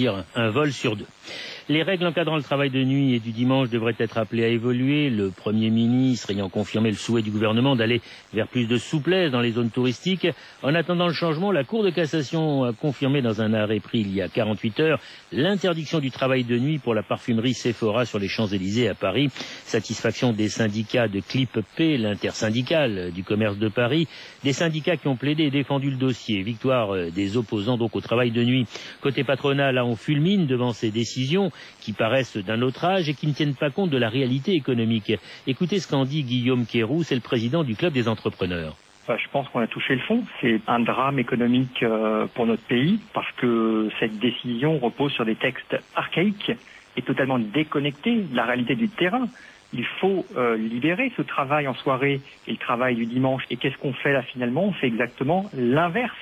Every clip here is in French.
dire un vol sur deux. Les règles encadrant le travail de nuit et du dimanche devraient être appelées à évoluer. Le Premier ministre ayant confirmé le souhait du gouvernement d'aller vers plus de souplesse dans les zones touristiques. En attendant le changement, la Cour de cassation a confirmé dans un arrêt pris il y a 48 heures l'interdiction du travail de nuit pour la parfumerie Sephora sur les Champs-Élysées à Paris. Satisfaction des syndicats de Clip P, l'intersyndicale du commerce de Paris. Des syndicats qui ont plaidé et défendu le dossier. Victoire des opposants donc au travail de nuit. Côté patronal, là on fulmine devant ces décisions qui paraissent d'un autre âge et qui ne tiennent pas compte de la réalité économique. Écoutez ce qu'en dit Guillaume Quérou, c'est le président du Club des entrepreneurs. Je pense qu'on a touché le fond. C'est un drame économique pour notre pays parce que cette décision repose sur des textes archaïques et totalement déconnectés de la réalité du terrain. Il faut libérer ce travail en soirée et le travail du dimanche. Et qu'est-ce qu'on fait là finalement? On fait exactement l'inverse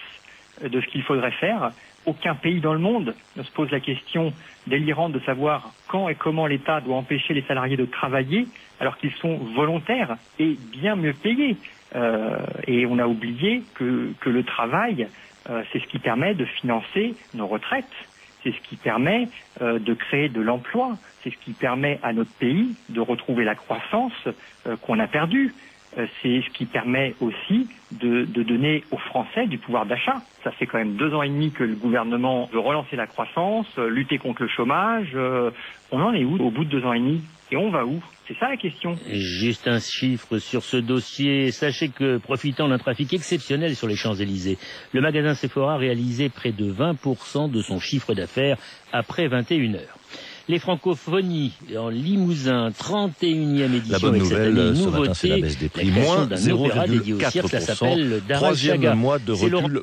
de ce qu'il faudrait faire. Aucun pays dans le monde ne se pose la question délirante de savoir quand et comment l'État doit empêcher les salariés de travailler alors qu'ils sont volontaires et bien mieux payés. Et on a oublié que le travail, c'est ce qui permet de financer nos retraites, c'est ce qui permet de créer de l'emploi, c'est ce qui permet à notre pays de retrouver la croissance qu'on a perdue. C'est ce qui permet aussi de donner aux Français du pouvoir d'achat. Ça fait quand même 2 ans et demi que le gouvernement veut relancer la croissance, lutter contre le chômage. On en est où au bout de 2 ans et demi? Et on va où? C'est ça la question. Juste un chiffre sur ce dossier. Sachez que, profitant d'un trafic exceptionnel sur les Champs-Élysées, le magasin Sephora a réalisé près de 20% de son chiffre d'affaires après 21 heures. Les francophonies en Limousin, 31e édition. La bonne nouvelle ce matin, c'est la baisse des prix, moins 0,4%. Troisième mois de recul